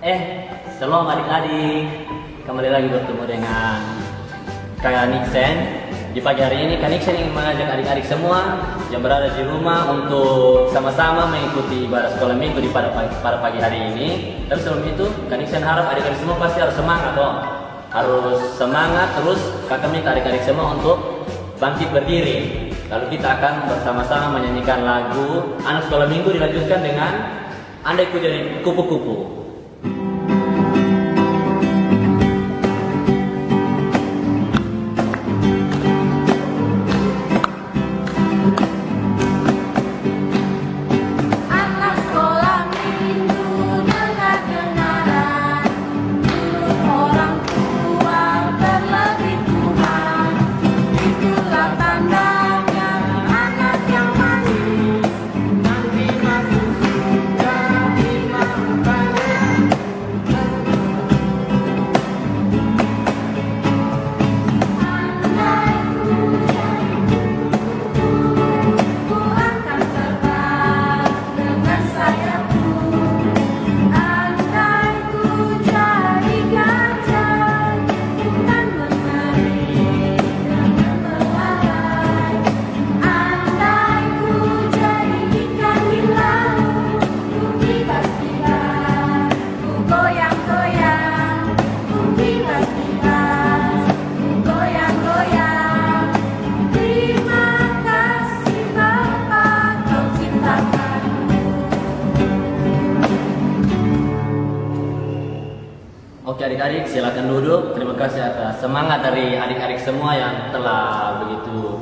Shalom adik-adik, kembali lagi bertemu dengan Kak Nixen. Di pagi hari ini Kak Nixen ingin mengajak adik-adik semua yang berada di rumah untuk sama-sama mengikuti ibadah sekolah minggu pada pagi hari ini. Tapi sebelum itu Kak Nixen harap adik-adik semua pasti harus semangat dong. Harus semangat terus. Kakak minta adik-adik semua untuk bangkit berdiri. Lalu kita akan bersama-sama menyanyikan lagu anak sekolah minggu, dilanjutkan dengan Andai Ku Jadi Kupu-Kupu. Oke adik-adik, silakan duduk. Terima kasih atas semangat dari adik-adik semua yang telah begitu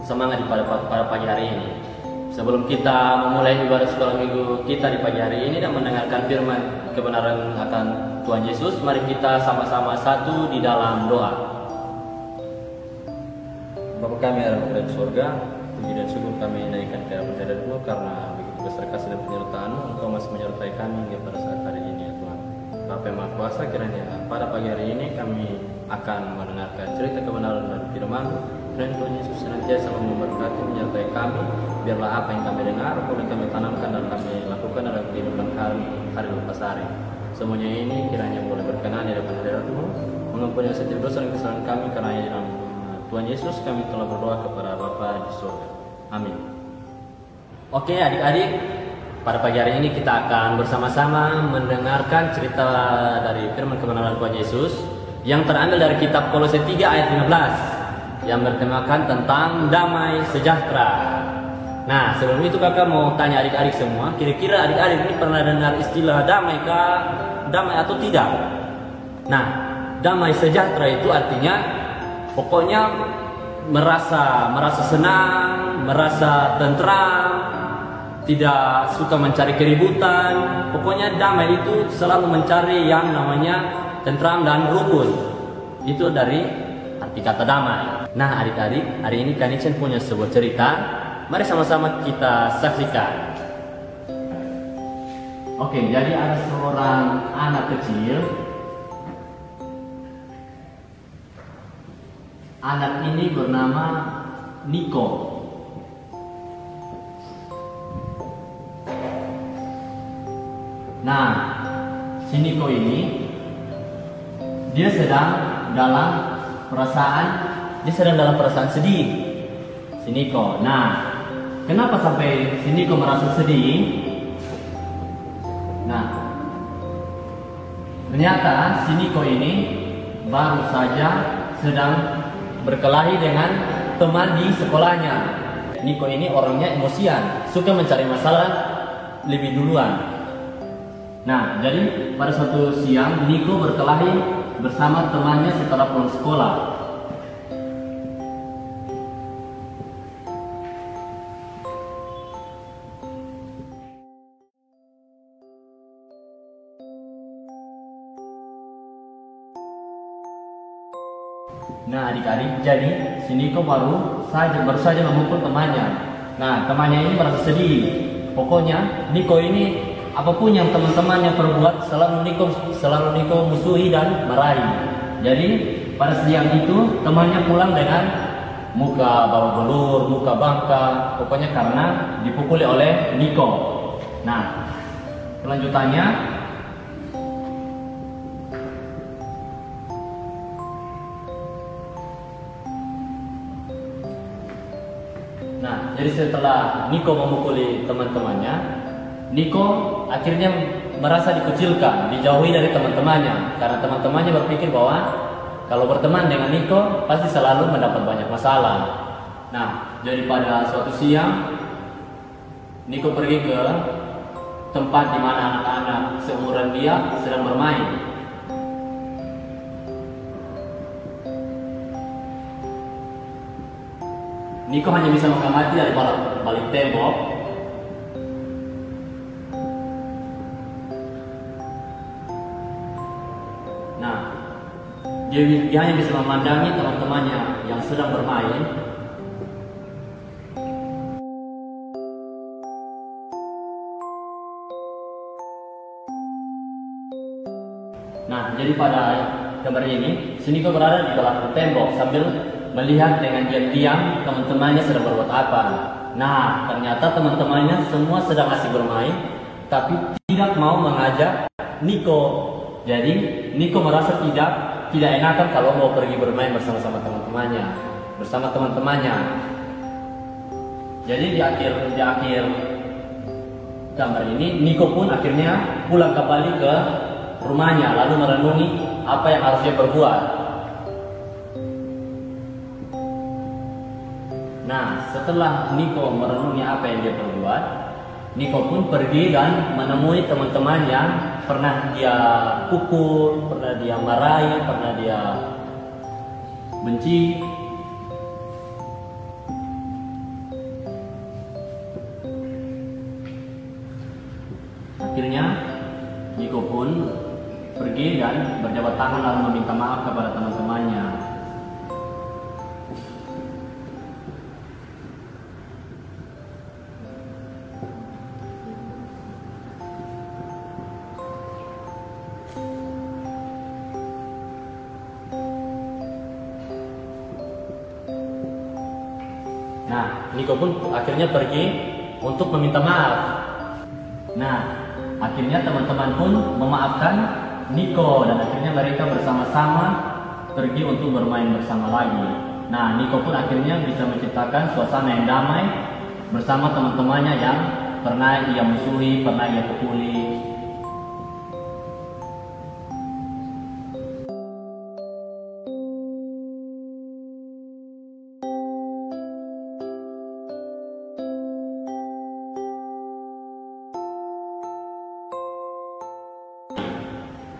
semangat pada pagi hari ini. Sebelum kita memulai ibadah sekolah minggu kita di pagi hari ini dan mendengarkan firman kebenaran akan Tuhan Yesus, mari kita sama-sama satu di dalam doa. Bapa kami yang ada di surga, puji dan syukur kami naikkan kehadirat Hadirat-Mu karena begitu besar kasih dan penyertaan-Mu, Engkau masih menyertai kami hingga pada saat hari ini ya Tuhan. Bapa yang Maha Kuasa, kiranya pada pagi hari ini kami akan mendengarkan cerita kebenaran dari firman dan Tuhan Yesus senantiasa memberkati menyertai kami. Biarlah apa yang kami dengar boleh kami tanamkan dan kami lakukan dalam kehidupan hari lepas hari. Semuanya ini kiranya boleh berkenan di depan Hadirat-Mu, mengampuni setiap dosa dan kesalahan kami, karena dalam Tuhan Yesus kami telah berdoa kepada Bapa di surga. Amin. Oke adik-adik, pada pagi hari ini kita akan bersama-sama mendengarkan cerita dari firman kebenaran Tuhan Yesus yang terambil dari kitab Kolose 3 ayat 15 yang bertemakan tentang damai sejahtera. Nah, sebelum itu kakak mau tanya adik-adik semua, kira-kira adik-adik ini pernah dengar istilah damai atau tidak? Nah, damai sejahtera itu artinya pokoknya merasa senang, merasa tentram, tidak suka mencari keributan. Pokoknya damai itu selalu mencari yang namanya tentram dan rukun. Itu dari arti kata damai. Nah adik-adik, hari ini Kak Nixen punya sebuah cerita. Mari sama-sama kita saksikan. Oke, jadi ada seorang anak kecil. Anak ini bernama Niko. Nah, si Niko ini dia sedang dalam perasaan sedih. Si Niko. Nah, kenapa sampai si Niko merasa sedih? Nah, ternyata si Niko ini baru saja sedang berkelahi dengan teman di sekolahnya. Niko ini orangnya emosian, suka mencari masalah lebih duluan. Nah, jadi pada suatu siang Niko berkelahi bersama temannya setelah pulang sekolah. Nah, adik-adik, jadi si Niko baru saja memukul temannya. Nah, temannya ini merasa sedih. Pokoknya Niko ini apapun yang teman-temannya perbuat selalu Niko musuhi dan marahi. Jadi pada siang itu temannya pulang dengan muka bau belur, muka bangka, pokoknya karena dipukuli oleh Niko. Nah, kelanjutannya Nah, jadi setelah Niko memukuli teman-temannya, Niko akhirnya merasa dikucilkan, dijauhi dari teman-temannya, karena teman-temannya berpikir bahwa kalau berteman dengan Niko pasti selalu mendapat banyak masalah. Nah, jadi pada suatu siang Niko pergi ke tempat di mana anak-anak seumuran dia sedang bermain. Niko hanya bisa mengamati dari balik tembok. Nah, dia hanya bisa memandangi teman-temannya yang sedang bermain. Nah, jadi pada gambar ini, Niko berada di belakang tembok sambil melihat dengan diam-diam teman-temannya sedang berbuat apa. Nah, ternyata teman-temannya semua sedang asik bermain, tapi tidak mau mengajak Niko. Jadi Niko merasa tidak enakan kalau mau pergi bermain bersama teman-temannya. Jadi di akhir gambar ini, Niko pun akhirnya pulang kembali ke rumahnya, lalu merenungi apa yang harus dia perbuat. Nah, setelah Niko merenungi apa yang dia perbuat, Niko pun pergi dan menemui teman-teman yang pernah dia pukul, pernah dia marahi, pernah dia benci. Akhirnya Niko pun pergi dan berjabat tangan lalu meminta maaf kepada teman-temannya. Nah, Niko pun akhirnya pergi untuk meminta maaf. Nah, akhirnya teman-teman pun memaafkan Niko dan akhirnya mereka bersama-sama pergi untuk bermain bersama lagi. Nah, Niko pun akhirnya bisa menciptakan suasana yang damai bersama teman-temannya yang pernah ia musuhi, pernah ia pukuli.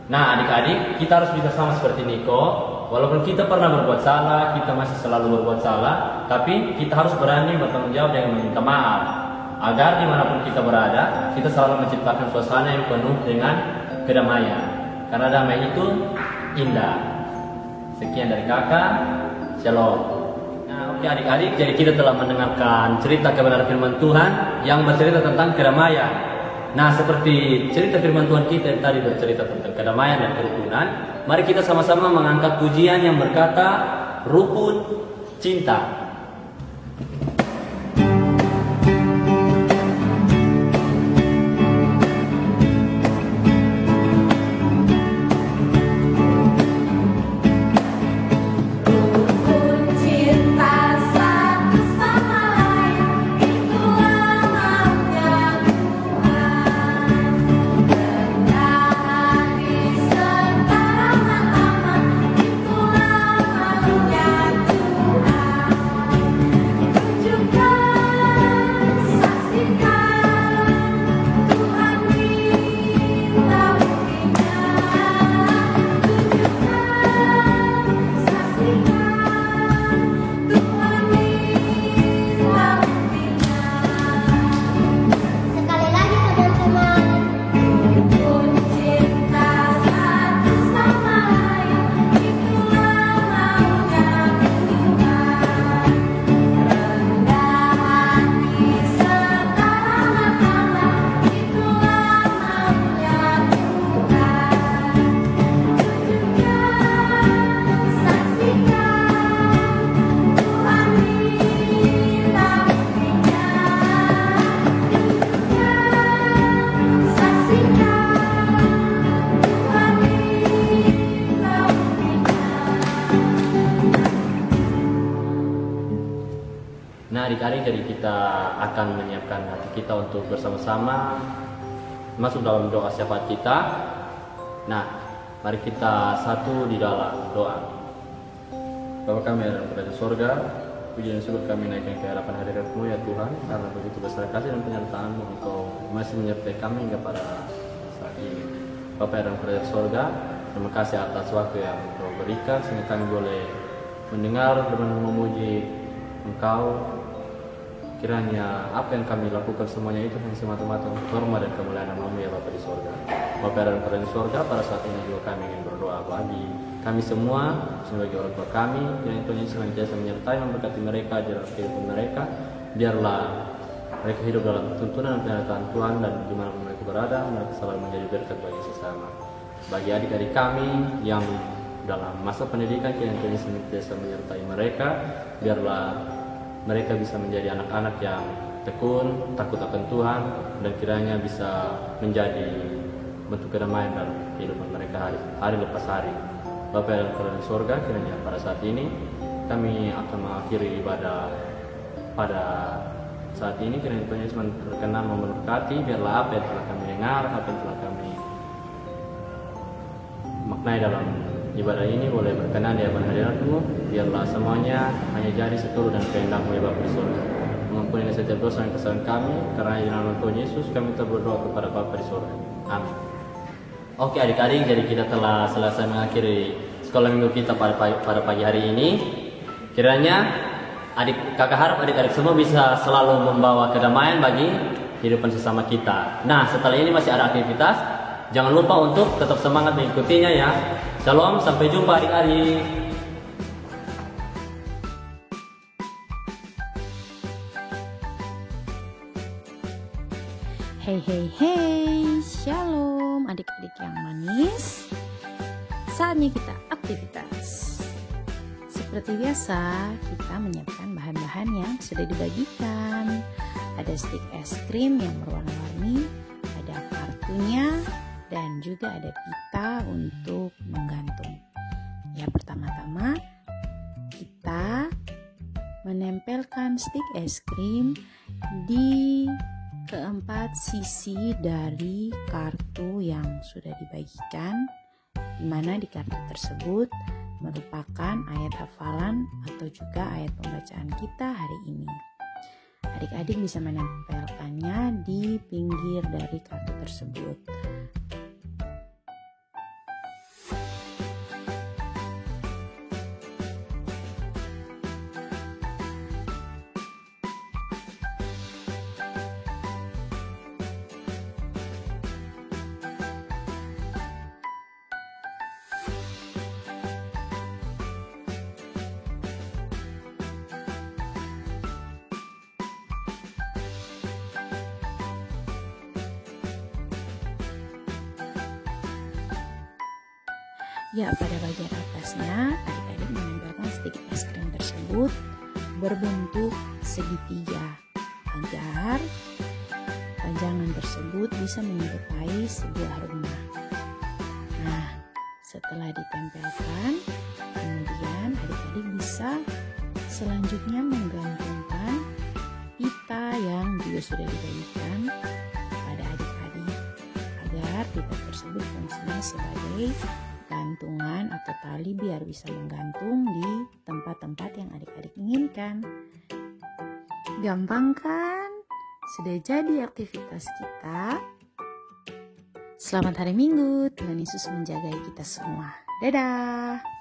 Nah, adik-adik, kita harus bisa sama seperti Niko. Walaupun kita pernah berbuat salah, kita masih selalu berbuat salah, tapi kita harus berani bertanggung jawab dengan meminta maaf. Agar dimanapun kita berada, kita selalu menciptakan suasana yang penuh dengan kedamaian. Karena damai itu indah. Sekian dari kakak, shalom. Nah, oke adik-adik, jadi kita telah mendengarkan cerita kebenaran firman Tuhan yang bercerita tentang kedamaian. Nah, seperti cerita firman Tuhan kita yang tadi bercerita tentang kedamaian dan kerukunan, mari kita sama-sama mengangkat pujian yang berkata, Rukun Cinta. Nah, adik-adik, jadi kita akan menyiapkan hati kita untuk bersama-sama masuk dalam doa syafaat kita. Nah, mari kita satu di dalam doa. Bapa kami yang ada di surga, puji dan syukur kami naikkan ke hadapan hadirat-Mu ya Tuhan, karena begitu besar kasih dan penyertaan-Mu, Engkau masih menyertai kami hingga pada saat ini. Bapa yang ada di surga, terima kasih atas waktu yang Engkau berikan sehingga kami boleh mendengar dan memuji Engkau. Kiranya apa yang kami lakukan semuanya itu hanya semata-mata untuk hormat dan kemuliaan nama-Mu ya Bapa di surga. Bapa yang ada di surga, pada saat ini juga kami ingin berdoa bagi kami semua sebagai orang tua kami, kiranya Tuhan Yesus senantiasa menyertai memberkati mereka dalam kehidupan mereka. Biarlah mereka hidup dalam tuntunan dan penyertaan Tuhan, dan dimanapun mereka berada, mereka selalu menjadi berkat bagi sesama. Bagi adik-adik kami yang dalam masa pendidikan, kiranya Tuhan Yesus senantiasa menyertai mereka. Biarlah mereka bisa menjadi anak-anak yang tekun, takut akan Tuhan, dan kiranya bisa menjadi bentuk kedamaian dalam kehidupan mereka hari lepas hari. Bapa yang ada di surga, kiranya pada saat ini kami akan mengakhiri ibadah pada saat ini. Kiranya Tuhan Yesus berkenan memberkati. Biarlah apa yang telah kami dengar, apa yang telah kami maknai dalam ibadah ini boleh berkenan di hadapan hadirat-Mu. Biarlah semuanya hanya jadi seturut dan kehendak-Mu ya Bapa di surga. Mengampuni setiap dosa dan kesalahan kami, karena di nama Tuhan Yesus kami berdoa kepada Bapa di surga. Amin. Oke adik-adik, jadi kita telah selesai mengakhiri sekolah minggu kita pada pagi hari ini. Kiranya kakak harap adik-adik semua bisa selalu membawa kedamaian bagi kehidupan sesama kita. Nah, setelah ini masih ada aktivitas. Jangan lupa untuk tetap semangat mengikutinya ya. Shalom, sampai jumpa adik-adik. Hey hey hey, shalom adik-adik yang manis. Saatnya kita aktivitas. Seperti biasa, kita menyiapkan bahan-bahan yang sudah dibagikan. Ada stik es krim yang berwarna-warni, ada kartunya, dan juga ada pita untuk menggantung. Ya, pertama-tama kita menempelkan stik es krim di keempat sisi dari kartu yang sudah dibagikan, di mana di kartu tersebut merupakan ayat hafalan atau juga ayat pembacaan kita hari ini. Adik-adik bisa menempelkannya di pinggir dari kartu tersebut. Ya, pada bagian atasnya adik-adik menempelkan stik es krim tersebut berbentuk segitiga agar pajangan tersebut bisa menyerupai sebuah rumah. Nah, setelah ditempelkan, kemudian adik-adik bisa selanjutnya menggantungkan pita yang juga sudah dibagikan pada adik-adik agar pita tersebut fungsinya sebagai gantungan atau tali biar bisa menggantung di tempat-tempat yang adik-adik inginkan. Gampang kan? Sudah jadi aktivitas kita. Selamat hari Minggu, Tuhan Yesus menjaga kita semua. Dadah!